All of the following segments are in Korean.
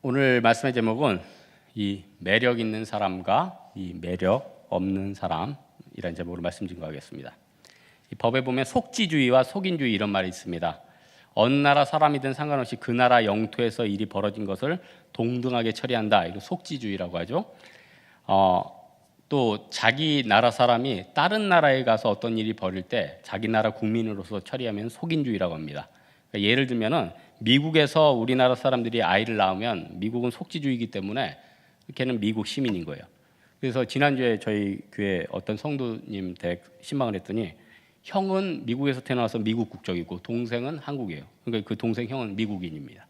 오늘 말씀의 제목은 이 매력 있는 사람과 이 매력 없는 사람이라는 제목으로 말씀 증거하겠습니다. 이 법에 보면 속지주의와 속인주의 이런 말이 있습니다. 어느 나라 사람이든 상관없이 그 나라 영토에서 일이 벌어진 것을 동등하게 처리한다. 이거 속지주의라고 하죠. 또 자기 나라 사람이 다른 나라에 가서 어떤 일이 벌일 때 자기 나라 국민으로서 처리하면 속인주의라고 합니다. 그러니까 예를 들면은 미국에서 우리나라 사람들이 아이를 낳으면 미국은 속지주의이기 때문에 걔는 미국 시민인 거예요. 그래서 지난주에 저희 교회 어떤 성도님 댁 신방을 했더니 형은 미국에서 태어나서 미국 국적이고 동생은 한국이에요. 그러니까 그 동생 형은 미국인입니다.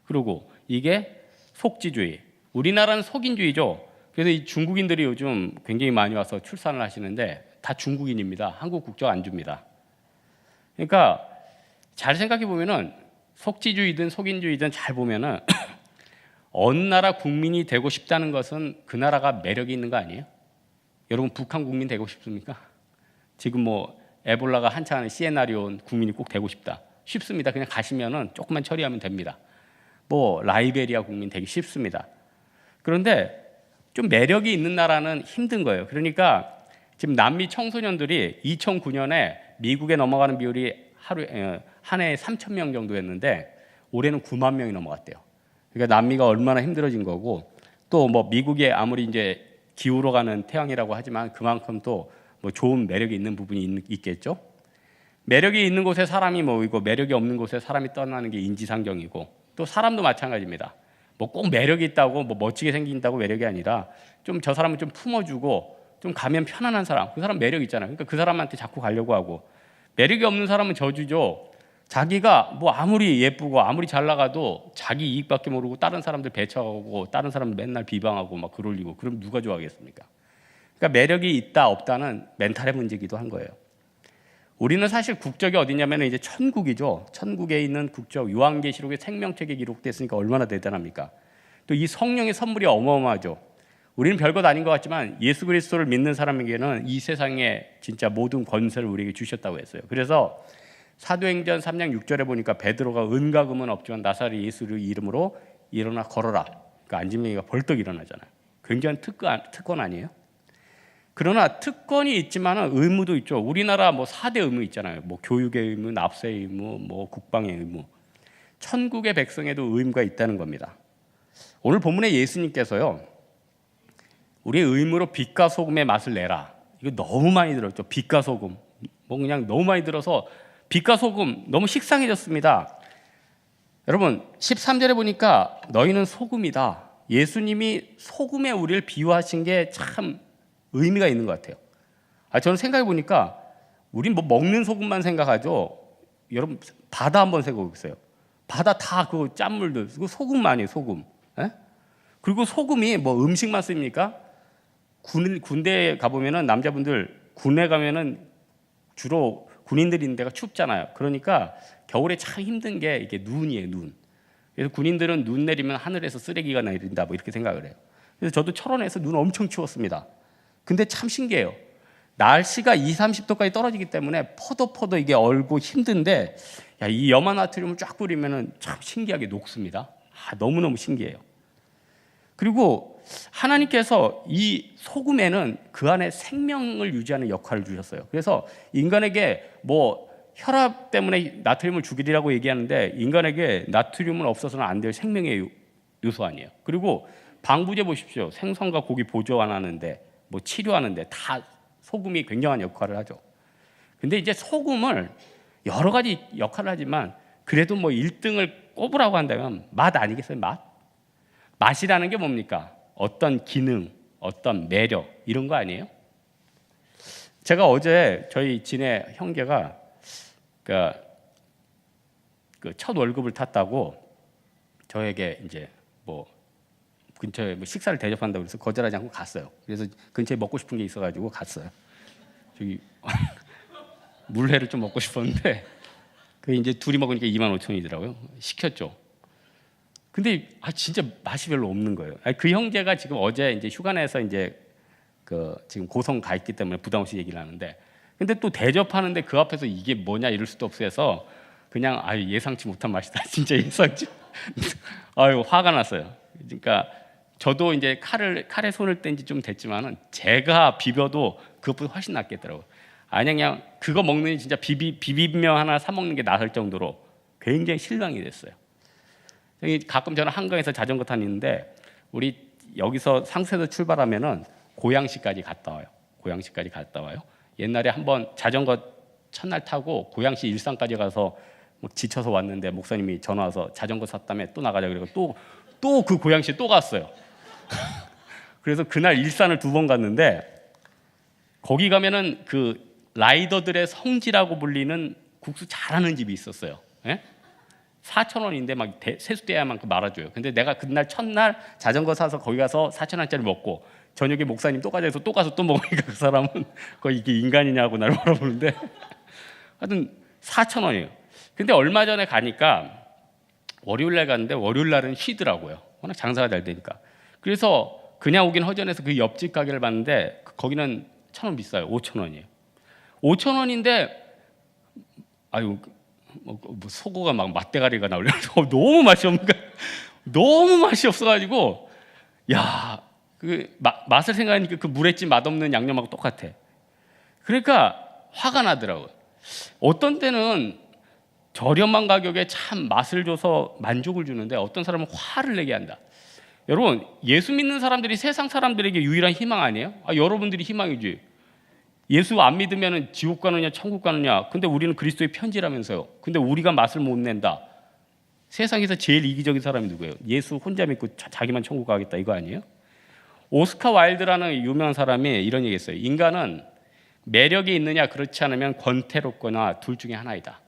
그리고 이게 속지주의. 우리나라는 속인주의죠. 그래서 이 중국인들이 요즘 굉장히 많이 와서 출산을 하시는데 다 중국인입니다. 한국 국적 안 줍니다. 그러니까 잘 생각해 보면은 속지주의든 속인주의든 잘 보면은 어느 나라 국민이 되고 싶다는 것은 그 나라가 매력이 있는 거 아니에요? 여러분 북한 국민 되고 싶습니까? 지금 뭐 에볼라가 한창 하는 시에나리온 국민이 꼭 되고 싶다. 쉽습니다. 그냥 가시면은 조금만 처리하면 됩니다. 뭐 라이베리아 국민 되기 쉽습니다. 그런데 좀 매력이 있는 나라는 힘든 거예요. 그러니까 지금 남미 청소년들이 2009년에 미국에 넘어가는 비율이 한 해에 3,000명 정도였는데 올해는 9만 명이 넘어갔대요. 그러니까 남미가 얼마나 힘들어진 거고, 또 뭐 미국이 아무리 이제 기울어 가는 태양이라고 하지만 그만큼 또 뭐 좋은 매력이 있는 부분이 있겠죠. 매력이 있는 곳에 사람이 모이고 매력이 없는 곳에 사람이 떠나는 게 인지상정이고, 또 사람도 마찬가지입니다. 뭐 꼭 매력이 있다고 뭐 멋지게 생긴다고 매력이 아니라 좀 저 사람을 좀 품어주고 좀 가면 편안한 사람, 그 사람 매력 있잖아요. 그러니까 그 사람한테 자꾸 가려고 하고, 매력이 없는 사람은 저주죠. 자기가 뭐 아무리 예쁘고 아무리 잘 나가도 자기 이익밖에 모르고 다른 사람들 배척하고 다른 사람 맨날 비방하고 막 글 올리고, 그럼 누가 좋아하겠습니까? 그러니까 매력이 있다 없다는 멘탈의 문제이기도 한 거예요. 우리는 사실 국적이 어디냐면 이제 천국이죠. 천국에 있는 국적, 요한계시록의 생명책에 기록됐으니까 얼마나 대단합니까? 또 이 성령의 선물이 어마어마하죠. 우리는 별것 아닌 것 같지만 예수 그리스도를 믿는 사람에게는 이 세상에 진짜 모든 권세를 우리에게 주셨다고 했어요. 그래서 사도행전 3장 6절에 보니까 베드로가 은과 금은 없지만 나사렛 예수의 이름으로 일어나 걸어라. 그러니까 안진뱅이가 벌떡 일어나잖아요. 굉장한 특권 아니에요? 그러나 특권이 있지만 의무도 있죠. 우리나라 뭐 4대 의무 있잖아요. 뭐 교육의 의무, 납세의 의무, 뭐 국방의 의무. 천국의 백성에도 의무가 있다는 겁니다. 오늘 본문에 예수님께서요, 우리의 의무로 빛과 소금의 맛을 내라. 이거 너무 많이 들었죠. 빛과 소금. 뭐 그냥 너무 많이 들어서 빛과 소금 너무 식상해졌습니다. 여러분 13절에 보니까 너희는 소금이다. 예수님이 소금에 우리를 비유하신 게 참 의미가 있는 것 같아요. 저는 생각해 보니까 우린 뭐 먹는 소금만 생각하죠. 여러분 바다 한번 생각해 보세요. 바다 다 그 짠물들, 그 소금 아니에요, 소금. 에? 그리고 소금이 뭐 음식만 씁니까? 군대에 가보면은 남자분들 군에 가면은 주로 군인들이 있는 데가 춥잖아요. 그러니까 겨울에 참 힘든 게 이게 눈이에요, 눈. 그래서 군인들은 눈 내리면 하늘에서 쓰레기가 내린다, 뭐 이렇게 생각을 해요. 그래서 저도 철원에서 눈 엄청 추웠습니다. 근데 참 신기해요. 날씨가 20, 30도까지 떨어지기 때문에 퍼도 이게 얼고 힘든데, 야, 이 염화나트륨을 쫙 뿌리면은 참 신기하게 녹습니다. 너무너무 신기해요. 그리고 하나님께서 이 소금에는 그 안에 생명을 유지하는 역할을 주셨어요. 그래서 인간에게 뭐 혈압 때문에 나트륨을 죽이라고 얘기하는데, 인간에게 나트륨은 없어서는 안 될 생명의 요소 아니에요. 그리고 방부제 보십시오. 생선과 고기 보존하는데 뭐 치료하는데 다 소금이 굉장한 역할을 하죠. 근데 이제 소금을 여러 가지 역할을 하지만 그래도 뭐 1등을 꼽으라고 한다면 맛 아니겠어요? 맛이라는 게 뭡니까? 어떤 기능, 어떤 매력, 이런 거 아니에요? 제가 어제 저희 진의 형제가 그 첫 월급을 탔다고 저에게 이제 뭐 근처에 뭐 식사를 대접한다고 그래서 거절하지 않고 갔어요. 그래서 근처에 먹고 싶은 게 있어가지고 갔어요. 저기 물회를 좀 먹고 싶었는데 그 이제 둘이 먹으니까 25,000원이더라고요. 시켰죠. 근데 진짜 맛이 별로 없는 거예요. 그 형제가 지금 어제 이제 휴가 내서 이제 지금 고성 가 있기 때문에 부담 없이 얘기를 하는데, 근데 또 대접하는데 그 앞에서 이게 뭐냐 이럴 수도 없어서 그냥 예상치 못한 맛이다. 진짜 예상치. 화가 났어요. 그러니까 저도 이제 칼에 손을 뗀 지 좀 됐지만은 제가 비벼도 그것보다 훨씬 낫겠더라고요. 아니 그냥 그거 먹느니 진짜 비빔면 하나 사 먹는 게 나을 정도로 굉장히 실망이 됐어요. 가끔 저는 한강에서 자전거 타는데 우리 여기서 상수에서 출발하면은 고양시까지 갔다 와요. 고양시까지 갔다 와요. 옛날에 한번 자전거 첫날 타고 고양시 일산까지 가서 막 지쳐서 왔는데 목사님이 전화 와서 자전거 샀다며 또 나가자 그러고 또 그 고양시 또 갔어요. 그래서 그날 일산을 2번 갔는데 거기 가면은 그 라이더들의 성지라고 불리는 국수 잘하는 집이 있었어요. 예? 4,000원인데 막 세수대야만큼 말아줘요. 근데 내가 그날 첫날 자전거 사서 거기 가서 4,000원짜리 먹고 저녁에 목사님 또 가자 해서 또 가서 또 먹으니까 그 사람은 거의 이게 인간이냐고 날 바라보는데 하여튼 4,000원이에요. 근데 얼마 전에 가니까 월요일날 갔는데 월요일날은 쉬더라고요. 워낙 장사가 잘 되니까. 그래서 그냥 오긴 허전해서 그 옆집 가게를 봤는데 거기는 1,000원 비싸요. 5,000원이에요. 5,000원인데 아유 뭐 소고가 막 맛대가리가 나오려 너무 맛이 없는 거야. 너무 맛이 없어가지고 야 그 맛을 생각하니까 그 물에 찐 맛없는 양념하고 똑같아. 그러니까 화가 나더라고요. 어떤 때는 저렴한 가격에 참 맛을 줘서 만족을 주는데 어떤 사람은 화를 내게 한다. 여러분 예수 믿는 사람들이 세상 사람들에게 유일한 희망 아니에요? 여러분들이 희망이지. 예수 안 믿으면 지옥 가느냐 천국 가느냐. 근데 우리는 그리스도의 편지라면서요. 근데 우리가 맛을 못 낸다. 세상에서 제일 이기적인 사람이 누구예요? 예수 혼자 믿고 자기만 천국 가겠다 이거 아니에요? 오스카 와일드라는 유명한 사람이 이런 얘기했어요. 인간은 매력이 있느냐 그렇지 않으면 권태롭거나 둘 중에 하나이다.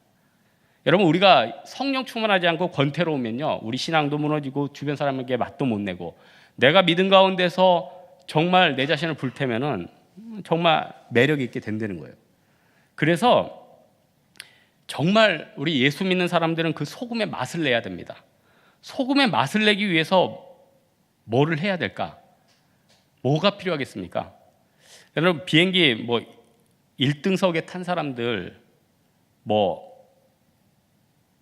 여러분 우리가 성령 충만하지 않고 권태로우면요 우리 신앙도 무너지고 주변 사람에게 맛도 못 내고 내가 믿음 가운데서 정말 내 자신을 불태면은 정말 매력 있게 된다는 거예요. 그래서 정말 우리 예수 믿는 사람들은 그 소금의 맛을 내야 됩니다. 소금의 맛을 내기 위해서 뭐를 해야 될까? 뭐가 필요하겠습니까? 여러분 비행기 뭐 1등석에 탄 사람들 뭐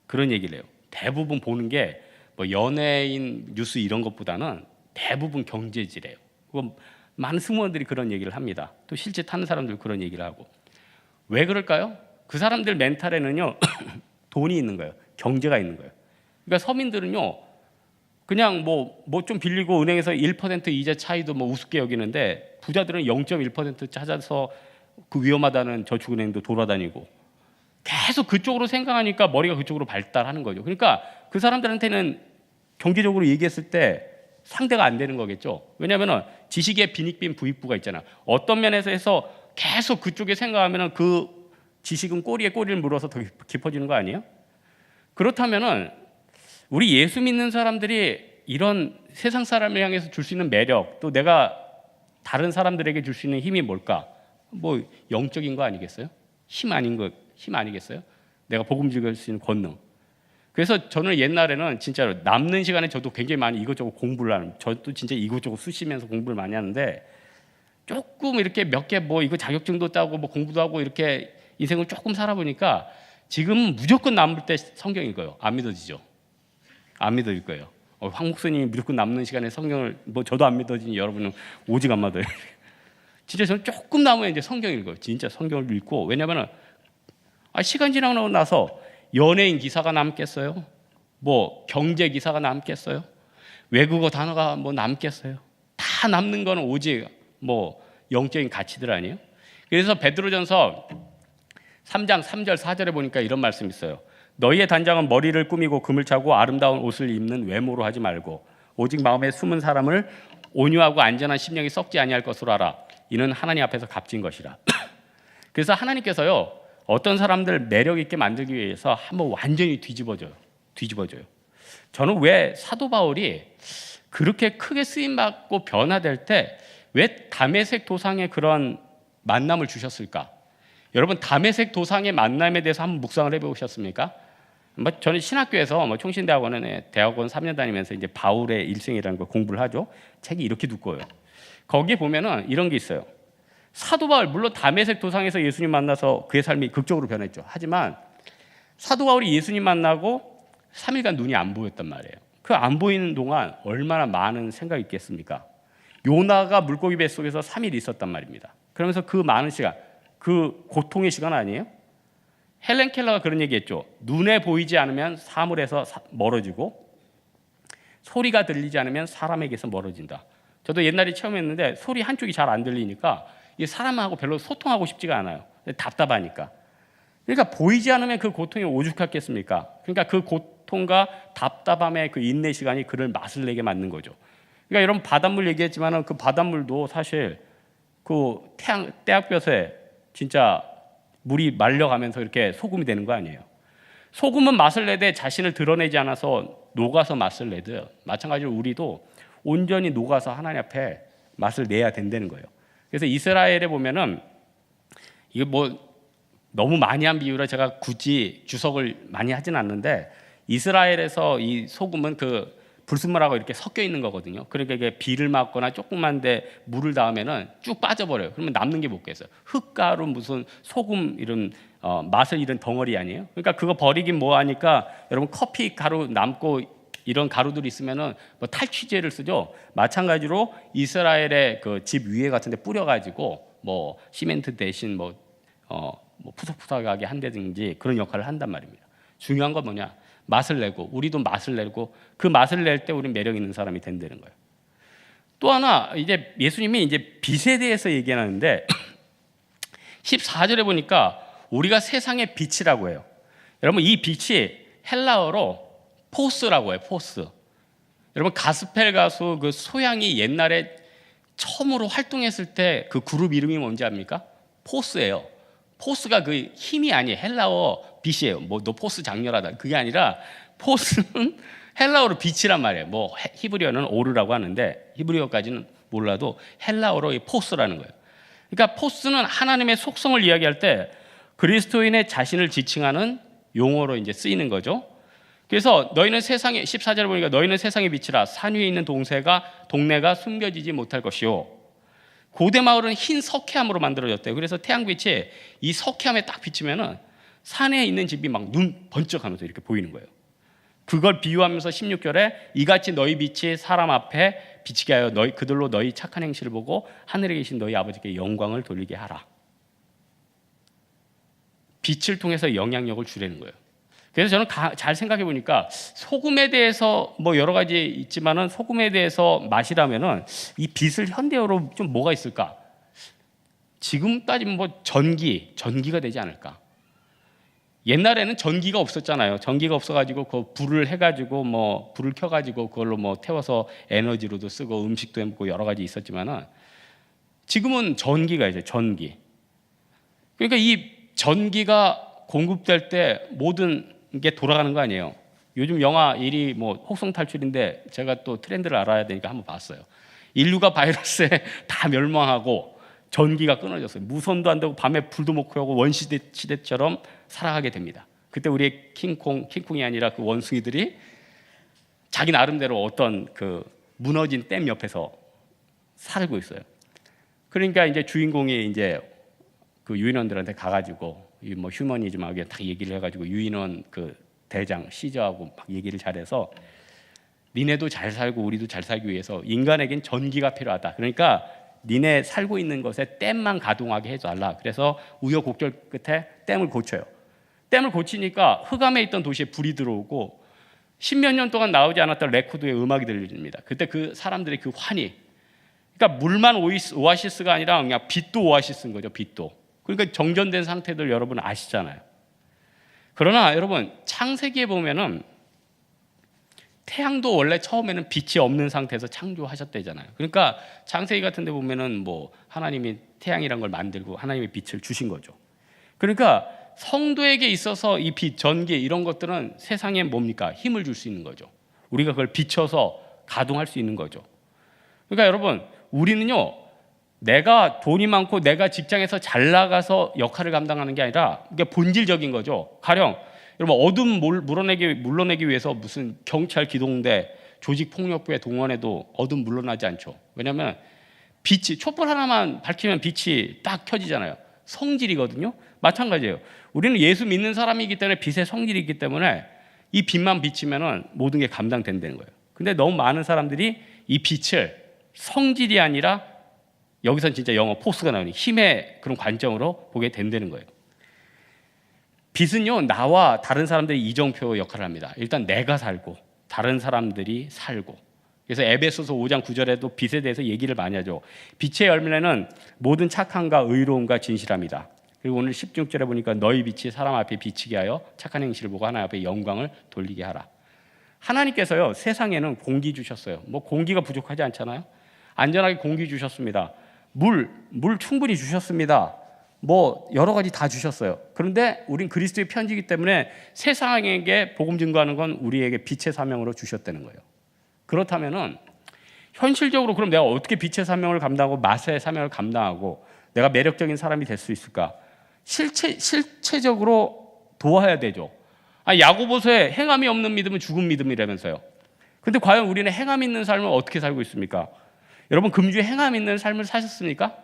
그런 얘기를 해요. 대부분 보는 게 뭐 연예인 뉴스 이런 것보다는 대부분 경제지래요. 많은 승무원들이 그런 얘기를 합니다. 또 실제 타는 사람들 그런 얘기를 하고. 왜 그럴까요? 그 사람들 멘탈에는요 돈이 있는 거예요. 경제가 있는 거예요. 그러니까 서민들은요 그냥 뭐 좀 빌리고 은행에서 1% 이자 차이도 뭐 우습게 여기는데 부자들은 0.1% 찾아서 그 위험하다는 저축은행도 돌아다니고 계속 그쪽으로 생각하니까 머리가 그쪽으로 발달하는 거죠. 그러니까 그 사람들한테는 경제적으로 얘기했을 때 상대가 안 되는 거겠죠. 왜냐하면 지식의 빈익빈 부익부가 있잖아. 어떤 면에서 해서 계속 그쪽에 생각하면 그 지식은 꼬리에 꼬리를 물어서 더 깊어지는 거 아니에요? 그렇다면은 우리 예수 믿는 사람들이 이런 세상 사람을 향해서 줄 수 있는 매력, 또 내가 다른 사람들에게 줄 수 있는 힘이 뭘까? 뭐 영적인 거 아니겠어요? 힘 아니겠어요? 내가 복음 전할 수 있는 권능. 그래서 저는 옛날에는 진짜로 남는 시간에 저도 굉장히 많이 이것저것 공부를 하는, 저도 진짜 이것저것 쑤시면서 공부를 많이 하는데 조금 이렇게 몇 개 뭐 이거 자격증도 따고 뭐 공부도 하고 이렇게 인생을 조금 살아보니까 지금 무조건 남을 때 성경 읽어요. 안 믿어지죠? 안 믿어질 거예요. 황 목사님이 무조건 남는 시간에 성경을 뭐 저도 안 믿어지니 여러분은 오직 안 믿어요. 진짜 저는 조금 남으면 이제 성경 읽어요. 진짜 성경을 읽고. 왜냐면은 시간 지나고 나서 연예인 기사가 남겠어요? 뭐 경제 기사가 남겠어요? 외국어 단어가 뭐 남겠어요? 다 남는 거는 오직 뭐 영적인 가치들 아니에요? 그래서 베드로전서 3장 3절 4절에 보니까 이런 말씀이 있어요. 너희의 단장은 머리를 꾸미고 금을 차고 아름다운 옷을 입는 외모로 하지 말고 오직 마음에 숨은 사람을 온유하고 안전한 심령이 썩지 아니할 것으로 알아. 이는 하나님 앞에서 값진 것이라. 그래서 하나님께서요 어떤 사람들 매력 있게 만들기 위해서 한번 완전히 뒤집어줘요. 저는 왜 사도 바울이 그렇게 크게 쓰임 받고 변화될 때 왜 다메섹 도상의 그런 만남을 주셨을까? 여러분 다메섹 도상의 만남에 대해서 한번 묵상을 해보셨습니까? 저는 신학교에서 총신대학원에 대학원 3년 다니면서 이제 바울의 일생이라는 걸 공부를 하죠. 책이 이렇게 두꺼워요. 거기에 보면은 이런 게 있어요. 사도 바울 물론 다메섹 도상에서 예수님 만나서 그의 삶이 극적으로 변했죠. 하지만 사도 바울이 예수님 만나고 3일간 눈이 안 보였단 말이에요. 그 안 보이는 동안 얼마나 많은 생각이 있겠습니까? 요나가 물고기 뱃속에서 3일 있었단 말입니다. 그러면서 그 많은 시간, 그 고통의 시간 아니에요? 헬렌 켈러가 그런 얘기했죠. 눈에 보이지 않으면 사물에서 멀어지고 소리가 들리지 않으면 사람에게서 멀어진다. 저도 옛날에 체험했는데 소리 한쪽이 잘 안 들리니까 이 사람하고 별로 소통하고 싶지가 않아요. 답답하니까. 그러니까 보이지 않으면 그 고통이 오죽했겠습니까? 그러니까 그 고통과 답답함의 그 인내 시간이 그를 맛을 내게 만든 거죠. 그러니까 여러분 바닷물 얘기했지만은 그 바닷물도 사실 그 태양볕에 진짜 물이 말려가면서 이렇게 소금이 되는 거 아니에요. 소금은 맛을 내되 자신을 드러내지 않아서 녹아서 맛을 내듯 마찬가지로 우리도 온전히 녹아서 하나님 앞에 맛을 내야 된다는 거예요. 그래서 이스라엘에 보면은 이게 뭐 너무 많이 한 비유라 제가 굳이 주석을 많이 하진 않는데 이스라엘에서 이 소금은 그 불순물하고 이렇게 섞여 있는 거거든요. 그러니까 이게 비를 맞거나 조금만 데 물을 닿으면은 쭉 빠져버려요. 그러면 남는 게 못 있어요. 흙가루 무슨 소금 이런 맛을 잃은 덩어리 아니에요. 그러니까 그거 버리긴 뭐 하니까 여러분 커피 가루 남고 이런 가루들이 있으면은 뭐 탈취제를 쓰죠. 마찬가지로 이스라엘의 그 집 위에 같은데 뿌려가지고 뭐 시멘트 대신 뭐 푸석푸석하게 한다든지 그런 역할을 한단 말입니다. 중요한 건 뭐냐? 맛을 내고 우리도 맛을 내고 그 맛을 낼 때 우리는 매력 있는 사람이 된다는 거예요. 또 하나 이제 예수님이 이제 빛에 대해서 얘기하는데 14절에 보니까 우리가 세상의 빛이라고 해요. 여러분 이 빛이 헬라어로 포스라고 해요. 포스. 여러분 가스펠 가수 그 소양이 옛날에 처음으로 활동했을 때 그 그룹 이름이 뭔지 압니까? 포스예요. 포스가 그 힘이 아니에요. 헬라어 빛이에요. 뭐 너 포스 장렬하다. 그게 아니라 포스는 헬라어로 빛이란 말이에요. 뭐 히브리어는 오르라고 하는데 히브리어까지는 몰라도 헬라어로 이 포스라는 거예요. 그러니까 포스는 하나님의 속성을 이야기할 때 그리스도인의 자신을 지칭하는 용어로 이제 쓰이는 거죠. 그래서 너희는 세상에 14절에 보니까 너희는 세상의 빛이라 산 위에 있는 동네가 숨겨지지 못할 것이요. 고대 마을은 흰 석회암으로 만들어졌대요. 그래서 태양빛이 이 석회암에 딱 비치면은 산에 있는 집이 막 눈 번쩍하면서 이렇게 보이는 거예요. 그걸 비유하면서 16절에 이같이 너희 빛이 사람 앞에 비치게 하여 그들로 너희 착한 행실을 보고 하늘에 계신 너희 아버지께 영광을 돌리게 하라. 빛을 통해서 영향력을 주려는 거예요. 그래서 저는 잘 생각해 보니까 소금에 대해서 뭐 여러 가지 있지만은 소금에 대해서 맛이라면은 이 빛을 현대어로 좀 뭐가 있을까? 지금 따지면 뭐 전기가 되지 않을까? 옛날에는 전기가 없었잖아요. 전기가 없어가지고 그 불을 해가지고 뭐 불을 켜가지고 그걸로 뭐 태워서 에너지로도 쓰고 음식도 해먹고 여러 가지 있었지만은 지금은 전기가 이제 전기. 그러니까 이 전기가 공급될 때 모든 게 돌아가는 거 아니에요. 요즘 영하 1위 뭐 혹성 탈출인데 제가 또 트렌드를 알아야 되니까 한번 봤어요. 인류가 바이러스에 다 멸망하고 전기가 끊어졌어요. 무선도 안 되고 밤에 불도 못 켜고 원시대처럼 살아가게 됩니다. 그때 우리의 킹콩이 아니라 그 원숭이들이 자기 나름대로 어떤 그 무너진 댐 옆에서 살고 있어요. 그러니까 이제 주인공이 이제 그 유인원들한테 가가지고 뭐 휴머니즘하게 다 얘기를 해가지고 유인원 그 대장 시저하고 막 얘기를 잘해서 니네도 잘 살고 우리도 잘 살기 위해서 인간에겐 전기가 필요하다. 그러니까 니네 살고 있는 것에 댐만 가동하게 해달라. 그래서 우여곡절 끝에 댐을 고쳐요. 댐을 고치니까 흑암에 있던 도시에 불이 들어오고 10몇 년 동안 나오지 않았던 레코드의 음악이 들립니다. 그때 그 사람들의 그 환희. 그러니까 물만 오아시스가 아니라 그냥 빛도 오아시스인 거죠. 빛도. 그러니까 정전된 상태들 여러분 아시잖아요. 그러나 여러분 창세기에 보면은 태양도 원래 처음에는 빛이 없는 상태에서 창조하셨대잖아요. 그러니까 창세기 같은 데 보면은 뭐 하나님이 태양이란 걸 만들고 하나님의 빛을 주신 거죠. 그러니까 성도에게 있어서 이 빛, 전기 이런 것들은 세상에 뭡니까? 힘을 줄 수 있는 거죠. 우리가 그걸 비춰서 가동할 수 있는 거죠. 그러니까 여러분 우리는요 내가 돈이 많고 내가 직장에서 잘 나가서 역할을 감당하는 게 아니라 이게 본질적인 거죠. 가령 여러분 어둠 물러내기 위해서 무슨 경찰 기동대 조직폭력부에 동원해도 어둠 물러나지 않죠. 왜냐하면 빛이 촛불 하나만 밝히면 빛이 딱 켜지잖아요. 성질이거든요. 마찬가지예요. 우리는 예수 믿는 사람이기 때문에 빛의 성질이 있기 때문에 이 빛만 비치면은 모든 게 감당된다는 거예요. 근데 너무 많은 사람들이 이 빛을 성질이 아니라 여기선 진짜 영어 포스가 나오니 힘의 그런 관점으로 보게 된다는 거예요. 빛은요, 나와 다른 사람들이 이정표 역할을 합니다. 일단 내가 살고 다른 사람들이 살고. 그래서 에베소서 5장 9절에도 빛에 대해서 얘기를 많이 하죠. 빛의 열매는 모든 착함과 의로움과 진실함이다. 그리고 오늘 16절에 보니까 너희 빛이 사람 앞에 비치게 하여 착한 행실을 보고 하나님 앞에 영광을 돌리게 하라. 하나님께서요, 세상에는 공기 주셨어요. 뭐 공기가 부족하지 않잖아요. 안전하게 공기 주셨습니다. 물 충분히 주셨습니다. 뭐 여러 가지 다 주셨어요. 그런데 우린 그리스도의 편지이기 때문에 세상에게 복음 증거하는 건 우리에게 빛의 사명으로 주셨다는 거예요. 그렇다면은 현실적으로 그럼 내가 어떻게 빛의 사명을 감당하고 마세의 사명을 감당하고 내가 매력적인 사람이 될 수 있을까? 실체적으로 도와야 되죠. 야고보서에 행함이 없는 믿음은 죽은 믿음이라면서요. 근데 과연 우리는 행함 있는 삶을 어떻게 살고 있습니까? 여러분, 금주에 행함 있는 삶을 사셨습니까?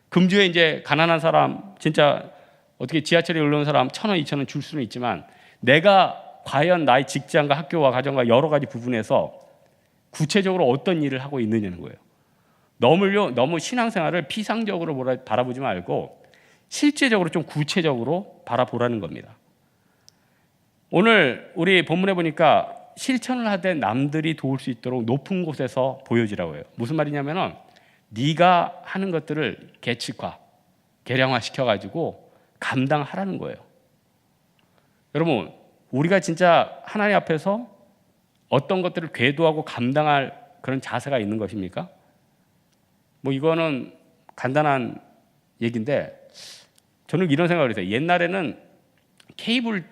금주에 이제 가난한 사람, 진짜 어떻게 지하철에 올라온 사람 1,000원, 2,000원 줄 수는 있지만 내가 과연 나의 직장과 학교와 가정과 여러 가지 부분에서 구체적으로 어떤 일을 하고 있느냐는 거예요. 너무 신앙생활을 피상적으로 바라보지 말고 실제적으로 좀 구체적으로 바라보라는 겁니다. 오늘 우리 본문에 보니까 실천을 하되 남들이 도울 수 있도록 높은 곳에서 보여지라고 해요. 무슨 말이냐면은 네가 하는 것들을 계측화, 계량화 시켜가지고 감당하라는 거예요. 여러분, 우리가 진짜 하나님 앞에서 어떤 것들을 궤도하고 감당할 그런 자세가 있는 것입니까? 뭐 이거는 간단한 얘기인데 저는 이런 생각을 해요. 옛날에는 케이블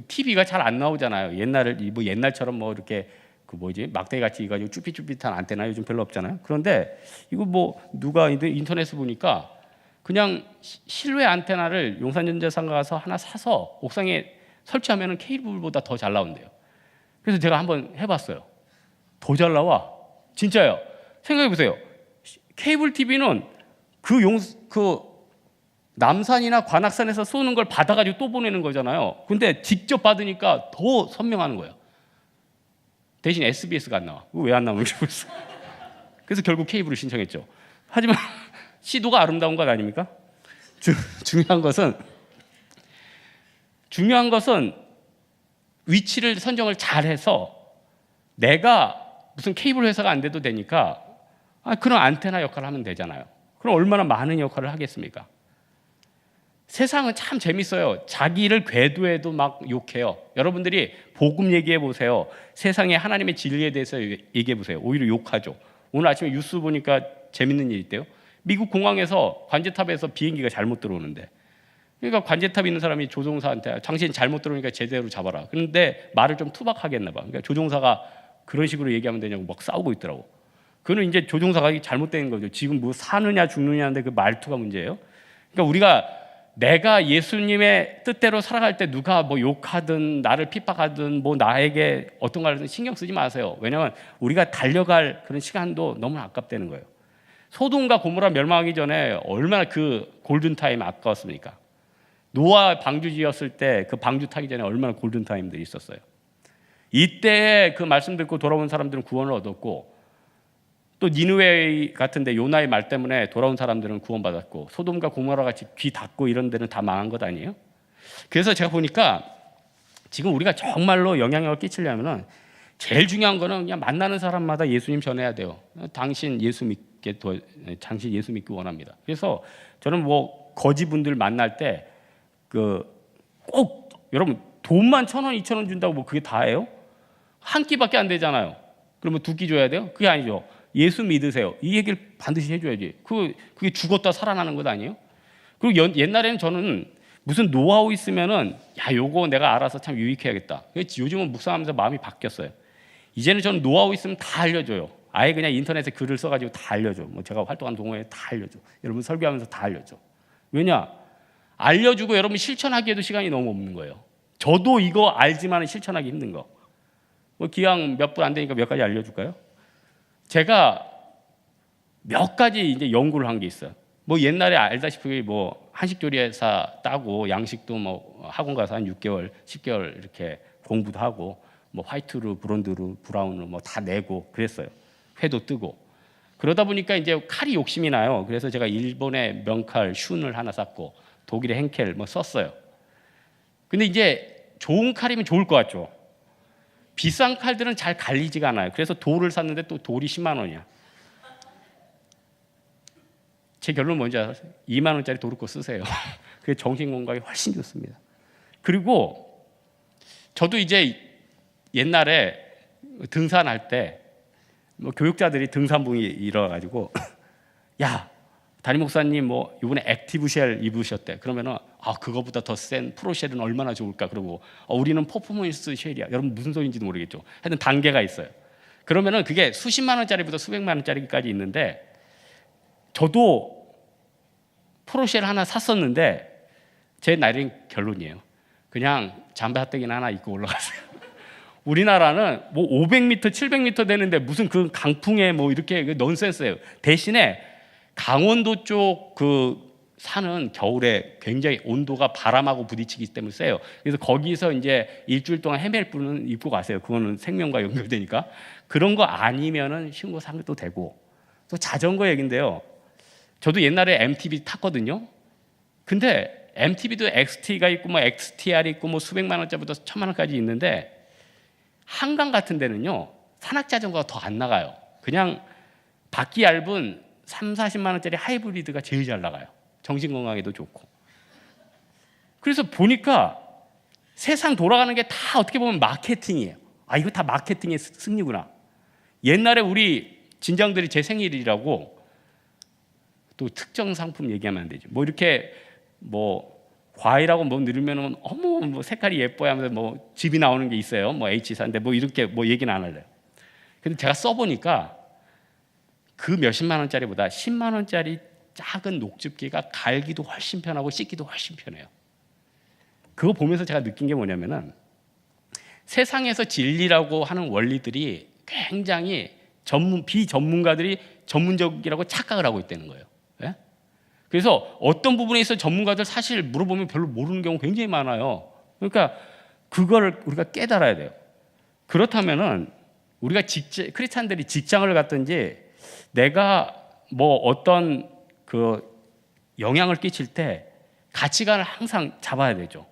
TV가 잘 안 나오잖아요. 옛날처럼 뭐 이렇게 막대기 같이 가지고 쭈삣쭈삣한 안테나 요즘 별로 없잖아요. 그런데 이거 누가 인터넷에 보니까 그냥 실외 안테나를 용산전자상가 가서 하나 사서 옥상에 설치하면 케이블보다 더 잘 나온대요. 그래서 제가 한번 해봤어요. 더 잘 나와. 진짜요. 생각해 보세요. 케이블 TV는 남산이나 관악산에서 쏘는 걸 받아가지고 또 보내는 거잖아요. 근데 직접 받으니까 더 선명한 거예요. 대신 SBS가 안 나와. 왜 안 나오는지 모르겠어요. 그래서 결국 케이블을 신청했죠. 하지만 시도가 아름다운 것 아닙니까? 중요한 것은 위치를 선정을 잘해서 내가 무슨 케이블 회사가 안 돼도 되니까 그런 안테나 역할을 하면 되잖아요. 그럼 얼마나 많은 역할을 하겠습니까? 세상은 참 재밌어요. 자기를 궤도에도 막 욕해요. 여러분들이 복음 얘기해 보세요. 세상에 하나님의 진리에 대해서 얘기해 보세요. 오히려 욕하죠. 오늘 아침에 뉴스 보니까 재밌는 일이 있대요. 미국 공항에서 관제탑에서 비행기가 잘못 들어오는데, 그러니까 관제탑에 있는 사람이 조종사한테 당신 잘못 들어오니까 제대로 잡아라. 그런데 말을 좀 투박하게 했나 봐. 그러니까 조종사가 그런 식으로 얘기하면 되냐고 막 싸우고 있더라고. 그거는 이제 조종사가 잘못된 거죠. 지금 뭐 사느냐 죽느냐인데 그 말투가 문제예요. 그러니까 우리가 내가 예수님의 뜻대로 살아갈 때 누가 뭐 욕하든 나를 핍박하든 뭐 나에게 어떤 걸 하든 신경 쓰지 마세요. 왜냐하면 우리가 달려갈 그런 시간도 너무 아깝다는 거예요. 소돔과 고모라 멸망하기 전에 얼마나 그 골든타임 아까웠습니까? 노아 방주 지었을 때 그 방주 타기 전에 얼마나 골든타임들이 있었어요. 이때 그 말씀 듣고 돌아온 사람들은 구원을 얻었고, 또 니느웨 같은데 요나의 말 때문에 돌아온 사람들은 구원받았고, 소돔과 고모라 같이 귀 닫고 이런 데는 다 망한 것 아니에요? 그래서 제가 보니까 지금 우리가 정말로 영향력을 끼치려면은 제일 중요한 거는 그냥 만나는 사람마다 예수님 전해야 돼요. 당신 예수 믿기 원합니다. 그래서 저는 뭐 거지 분들 만날 때 꼭 여러분 돈만 1,000원, 2,000원 준다고 뭐 그게 다예요? 한 끼밖에 안 되잖아요. 그러면 2끼 줘야 돼요? 그게 아니죠. 예수 믿으세요. 이 얘기를 반드시 해줘야지. 그게 죽었다 살아나는 것 아니에요? 그리고 옛날에는 저는 무슨 노하우 있으면은 요거 내가 알아서 참 유익해야겠다. 요즘은 묵상하면서 마음이 바뀌었어요. 이제는 저는 노하우 있으면 다 알려줘요. 아예 그냥 인터넷에 글을 써가지고 다 알려줘. 뭐 제가 활동한 동호회에 다 알려줘. 여러분 설교하면서 다 알려줘. 왜냐? 알려주고 여러분 실천하기에도 시간이 너무 없는 거예요. 저도 이거 알지만 실천하기 힘든 거. 뭐 기왕 몇 분 안 되니까 몇 가지 알려줄까요? 제가 몇 가지 이제 연구를 한 게 있어요. 뭐 옛날에 알다시피 뭐 한식조리사 따고 양식도 뭐 학원 가서 한 6개월, 10개월 이렇게 공부도 하고 뭐 화이트로, 브론드로, 브라운으로 뭐 다 내고 그랬어요. 회도 뜨고. 그러다 보니까 이제 칼이 욕심이 나요. 그래서 제가 일본의 명칼 슌을 하나 샀고 독일의 henkel 뭐 썼어요. 근데 이제 좋은 칼이면 좋을 것 같죠. 비싼 칼들은 잘 갈리지가 않아요. 그래서 돌을 샀는데 또 돌이 10만 원이야. 제 결론은 뭔지 아세요? 2만 원짜리 도르코 쓰세요. 그게 정신 건강에 훨씬 좋습니다. 그리고 저도 이제 옛날에 등산할 때 뭐 교육자들이 등산복이 일어가지고 야 담임 목사님 뭐 이번에 액티브 쉘 입으셨대. 그러면은 그거보다 더 센 프로 쉘은 얼마나 좋을까. 그러고 우리는 퍼포먼스 쉘이야. 여러분 무슨 소리인지도 모르겠죠. 하여튼 단계가 있어요. 그러면은 그게 수십만 원짜리부터 수백만 원짜리까지 있는데 저도 프로 쉘 하나 샀었는데 제 나이는 결론이에요. 그냥 잠바 핫대기나 하나 입고 올라갔어요. 우리나라는 뭐 500m, 700m 되는데 무슨 그 강풍에 뭐 이렇게 넌센스예요. 대신에 강원도 쪽 그 산은 겨울에 굉장히 온도가 바람하고 부딪히기 때문에 세요. 그래서 거기서 이제 일주일 동안 헤맬 분은 입고 가세요. 그거는 생명과 연결되니까. 그런 거 아니면은 신고 상도 되고. 또 자전거 얘긴데요. 저도 옛날에 MTB 탔거든요. 근데 MTB도 XT가 있고 뭐 XTR이 있고 뭐 수백만 원짜리부터 천만 원까지 있는데 한강 같은 데는요 산악 자전거가 더 안 나가요. 그냥 바퀴 얇은 3, 40만 원짜리 하이브리드가 제일 잘 나가요. 정신 건강에도 좋고. 그래서 보니까 세상 돌아가는 게 다 어떻게 보면 마케팅이에요. 이거 다 마케팅의 승리구나. 옛날에 우리 진장들이 제 생일이라고 또 특정 상품 얘기하면 안 되죠. 뭐 이렇게 뭐 과일하고 뭐 누르면은 어머 뭐 색깔이 예뻐야 하면서 뭐 집이 나오는 게 있어요. 뭐 H사인데 뭐 이렇게 뭐 얘기는 안 할래요. 근데 제가 써보니까 그 몇십만 원짜리보다 10만 원짜리 작은 녹즙기가 갈기도 훨씬 편하고 씻기도 훨씬 편해요. 그거 보면서 제가 느낀 게 뭐냐면은 세상에서 진리라고 하는 원리들이 굉장히 비전문가들이 전문적이라고 착각을 하고 있다는 거예요. 예? 그래서 어떤 부분에 있어 전문가들 사실 물어보면 별로 모르는 경우 굉장히 많아요. 그러니까 그거를 우리가 깨달아야 돼요. 그렇다면은 우리가 크리스찬들이 직장을 갔든지 내가 뭐 어떤 그 영향을 끼칠 때 가치관을 항상 잡아야 되죠.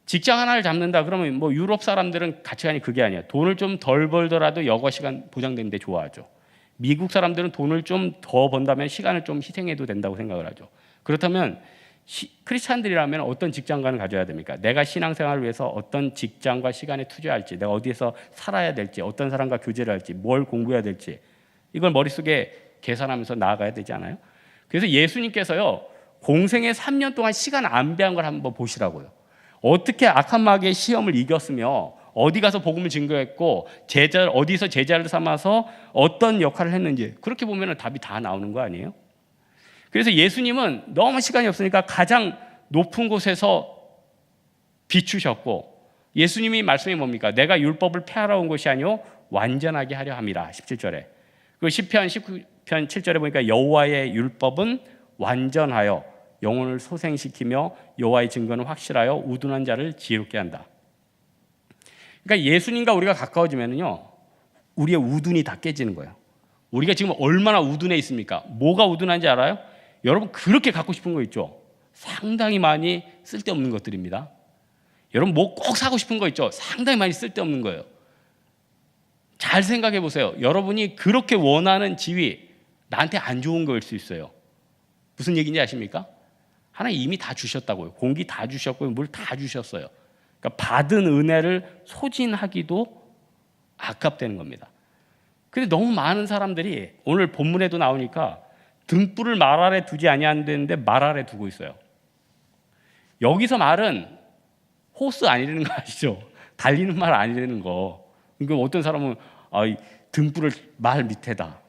직장 하나를 잡는다 그러면 뭐 유럽 사람들은 가치관이 그게 아니야. 돈을 좀 덜 벌더라도 여가 시간 보장되는데 좋아하죠. 미국 사람들은 돈을 좀 더 번다면 시간을 좀 희생해도 된다고 생각을 하죠. 그렇다면 크리스찬들이라면 어떤 직장관을 가져야 됩니까? 내가 신앙생활을 위해서 어떤 직장과 시간에 투자할지, 내가 어디에서 살아야 될지, 어떤 사람과 교제를 할지, 뭘 공부해야 될지 이걸 머릿속에 계산하면서 나아가야 되지 않아요? 그래서 예수님께서요 공생의 3년 동안 시간 안배한 걸 한번 보시라고요. 어떻게 악한 마귀의 시험을 이겼으며 어디 가서 복음을 증거했고 어디서 제자를 삼아서 어떤 역할을 했는지 그렇게 보면 답이 다 나오는 거 아니에요? 그래서 예수님은 너무 시간이 없으니까 가장 높은 곳에서 비추셨고 예수님이 말씀이 뭡니까? 내가 율법을 폐하러 온 것이 아니요 완전하게 하려 함이라. 17절에 그 시편 19편 7절에 보니까 여호와의 율법은 완전하여 영혼을 소생시키며 여호와의 증거는 확실하여 우둔한 자를 지혜롭게 한다. 그러니까 예수님과 우리가 가까워지면요 우리의 우둔이 다 깨지는 거예요. 우리가 지금 얼마나 우둔해 있습니까? 뭐가 우둔한지 알아요? 여러분 그렇게 갖고 싶은 거 있죠? 상당히 많이 쓸데없는 것들입니다. 여러분 뭐 꼭 사고 싶은 거 있죠? 상당히 많이 쓸데없는 거예요. 잘 생각해 보세요. 여러분이 그렇게 원하는 지위 나한테 안 좋은 거일 수 있어요. 무슨 얘기인지 아십니까? 하나님 이미 다 주셨다고요. 공기 다 주셨고요. 물 다 주셨어요. 그러니까 받은 은혜를 소진하기도 아깝다는 겁니다. 근데 너무 많은 사람들이 오늘 본문에도 나오니까 등불을 말 아래 두지 아니하는데 말 아래 두고 있어요. 여기서 말은 호스 아니라는 거 아시죠? 달리는 말 아니라는 거. 그러니까 어떤 사람은 등불을 말 밑에다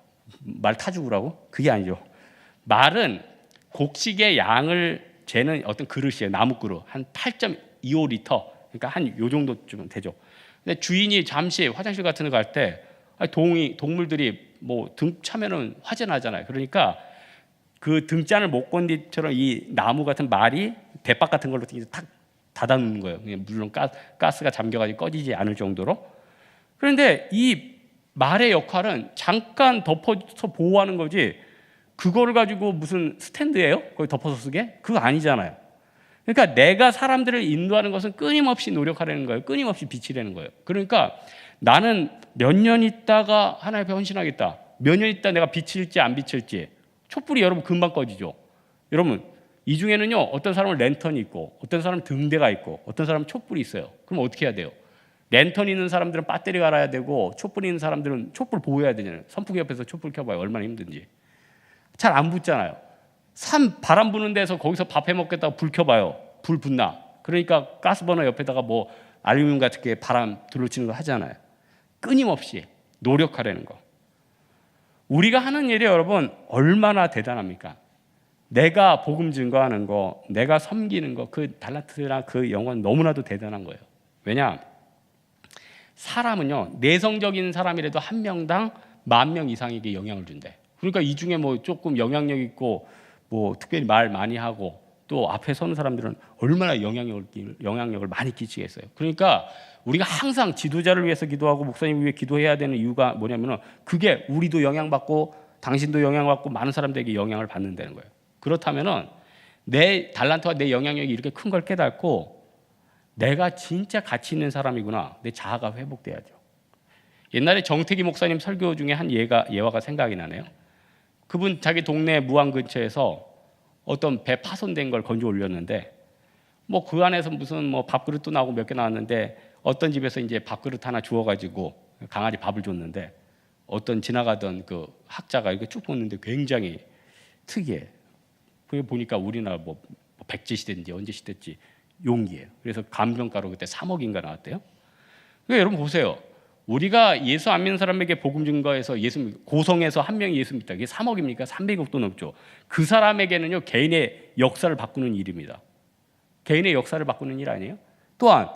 말 타주라고? 그게 아니죠. 말은 곡식의 양을 재는 어떤 그릇이에요. 나무 그릇 한 8.25리터. 그러니까 한 요 정도쯤 되죠. 근데 주인이 잠시 화장실 같은 데 갈 때 동물들이 뭐 등 차면은 화재 나잖아요. 그러니까 그 등잔을 못 건디처럼 이 나무 같은 말이 대박 같은 걸로 탁 닫아놓는 거예요. 물론 가스가 잠겨가지고 꺼지지 않을 정도로. 그런데 이 말의 역할은 잠깐 덮어서 보호하는 거지, 그거를 가지고 무슨 스탠드예요? 거기 덮어서 쓰게? 그거 아니잖아요. 그러니까 내가 사람들을 인도하는 것은 끊임없이 노력하려는 거예요. 끊임없이 비치려는 거예요. 그러니까 나는 몇 년 있다가 하나님 앞에 헌신하겠다. 몇 년 있다 내가 비칠지 안 비칠지. 촛불이 여러분 금방 꺼지죠. 여러분 이 중에는요, 어떤 사람은 랜턴이 있고, 어떤 사람은 등대가 있고, 어떤 사람은 촛불이 있어요. 그럼 어떻게 해야 돼요? 랜턴 있는 사람들은 배터리 갈아야 되고, 촛불 있는 사람들은 촛불 보호해야 되잖아요. 선풍기 옆에서 촛불 켜봐요. 얼마나 힘든지. 잘 안 붙잖아요. 바람 부는 데서 거기서 밥 해 먹겠다고 불 켜봐요. 불 붙나? 그러니까 가스버너 옆에다가 뭐 알루미늄 같은 게 바람 둘러치는 거 하잖아요. 끊임없이 노력하려는 거. 우리가 하는 일이 여러분 얼마나 대단합니까? 내가 복음 증거하는 거, 내가 섬기는 거, 그 달란트나 그 영혼 너무나도 대단한 거예요. 왜냐? 사람은요, 내성적인 사람이라도 한 명당 10,000명 이상에게 영향을 준대. 그러니까 이 중에 뭐 조금 영향력 있고 뭐 특별히 말 많이 하고 또 앞에 서는 사람들은 얼마나 영향력을 많이 끼치겠어요. 그러니까 우리가 항상 지도자를 위해서 기도하고 목사님 위해 기도해야 되는 이유가 뭐냐면은, 그게 우리도 영향받고 당신도 영향받고 많은 사람들에게 영향을 받는다는 거예요. 그렇다면은 내 달란트와 내 영향력이 이렇게 큰 걸 깨닫고 내가 진짜 가치 있는 사람이구나, 내 자아가 회복돼야죠. 옛날에 정태기 목사님 설교 중에 한 예화가 생각이 나네요. 그분 자기 동네 무안 근처에서 어떤 배 파손된 걸 건져 올렸는데, 뭐 그 안에서 무슨 뭐 밥그릇도 나오고 몇 개 나왔는데, 어떤 집에서 이제 밥그릇 하나 주워가지고 강아지 밥을 줬는데, 어떤 지나가던 그 학자가 이렇게 쭉 보는데 굉장히 특이해. 그게 보니까 우리나라 뭐 백제 시대인지 언제 시대인지 용기예요. 그래서 감정가로 그때 3억인가 나왔대요. 그러니까 여러분 보세요. 우리가 예수 안 믿는 사람에게 복음 증거해서 고성에서 한 명이 예수 믿다. 이게 3억입니까? 300억도 넘죠. 그 사람에게는요, 개인의 역사를 바꾸는 일입니다. 개인의 역사를 바꾸는 일 아니에요? 또한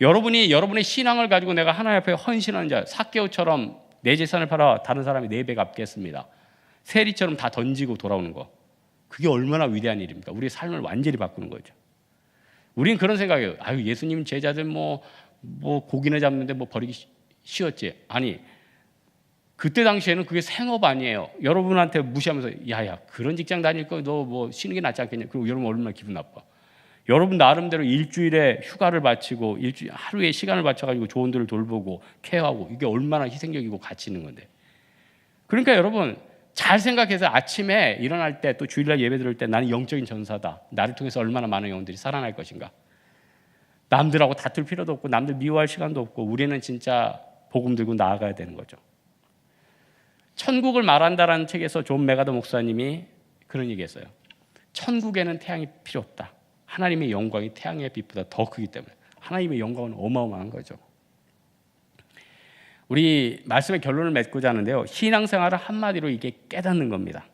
여러분의 신앙을 가지고 내가 하나님 앞에 헌신하는 자, 삭개오처럼 내 재산을 팔아 다른 사람이 4배 갚겠습니다. 세리처럼 다 던지고 돌아오는 거. 그게 얼마나 위대한 일입니까? 우리의 삶을 완전히 바꾸는 거죠. 우리는 그런 생각이에요. 아유, 예수님 제자들 뭐 고기나 잡는데 뭐 버리기 쉬웠지. 아니, 그때 당시에는 그게 생업 아니에요. 여러분한테 무시하면서 야야, 그런 직장 다닐 거 너 뭐 쉬는 게 낫지 않겠냐. 그리고 여러분 얼마나 기분 나빠. 여러분 나름대로 일주일에 휴가를 바치고 하루에 시간을 바쳐가지고 조원들을 돌보고 케어하고, 이게 얼마나 희생적이고 가치 있는 건데. 그러니까 여러분 잘 생각해서 아침에 일어날 때, 또 주일날 예배 들을 때, 나는 영적인 전사다. 나를 통해서 얼마나 많은 영혼들이 살아날 것인가. 남들하고 다툴 필요도 없고 남들 미워할 시간도 없고, 우리는 진짜 복음 들고 나아가야 되는 거죠. 천국을 말한다라는 책에서 존 메가더 목사님이 그런 얘기했어요. 천국에는 태양이 필요 없다. 하나님의 영광이 태양의 빛보다 더 크기 때문에. 하나님의 영광은 어마어마한 거죠. 우리 말씀의 결론을 맺고자 하는데요, 신앙생활을 한마디로 이게 깨닫는 겁니다.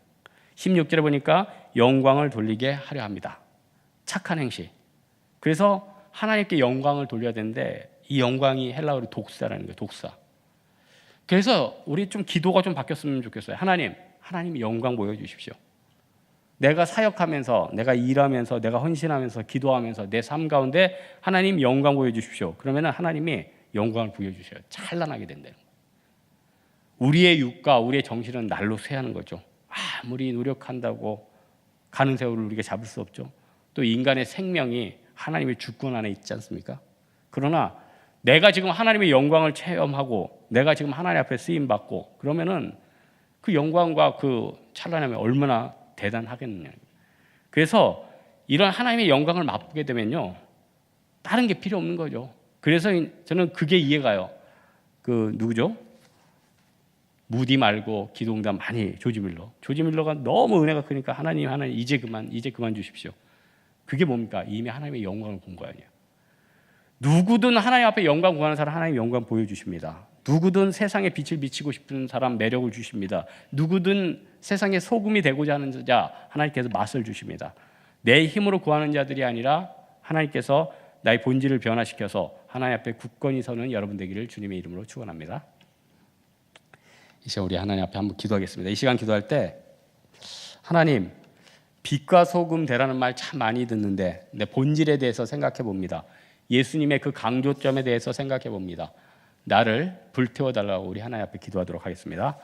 16절에 보니까 영광을 돌리게 하려 합니다. 착한 행실. 그래서 하나님께 영광을 돌려야 되는데, 이 영광이 헬라어로 독사라는 거예요. 독사. 그래서 우리 좀 기도가 좀 바뀌었으면 좋겠어요. 하나님이 영광 보여주십시오. 내가 사역하면서, 내가 일하면서, 내가 헌신하면서, 기도하면서 내 삶 가운데 하나님 영광 보여주십시오. 그러면 하나님이 영광을 보여주셔요. 찬란하게 된다는 거예요. 우리의 육과 우리의 정신은 날로 쇠하는 거죠. 아무리 노력한다고 가는 세월을 우리가 잡을 수 없죠. 또 인간의 생명이 하나님의 주권 안에 있지 않습니까? 그러나 내가 지금 하나님의 영광을 체험하고 내가 지금 하나님 앞에 쓰임받고 그러면은 그 영광과 그 찬란함이 얼마나 대단하겠느냐. 그래서 이런 하나님의 영광을 맛보게 되면요, 다른 게 필요 없는 거죠. 그래서 저는 그게 이해가요. 그 누구죠? 무디 말고 기도응답 많이 조지 밀러가 너무 은혜가 크니까 하나님 이제 그만 주십시오. 그게 뭡니까? 이미 하나님의 영광을 본 거 아니에요. 누구든 하나님 앞에 영광 구하는 사람 하나님 영광 보여주십니다. 누구든 세상에 빛을 비치고 싶은 사람 매력을 주십니다. 누구든 세상에 소금이 되고자 하는 자 하나님께서 맛을 주십니다. 내 힘으로 구하는 자들이 아니라 하나님께서 나의 본질을 변화시켜서 하나님 앞에 굳건히 서는 여러분 되기를 주님의 이름으로 축원합니다. 이 시간 우리 하나님 앞에 한번 기도하겠습니다. 이 시간 기도할 때 하나님, 빛과 소금 되라는 말 참 많이 듣는데 본질에 대해서 생각해 봅니다. 예수님의 그 강조점에 대해서 생각해 봅니다. 나를 불태워 달라고 우리 하나님 앞에 기도하도록 하겠습니다.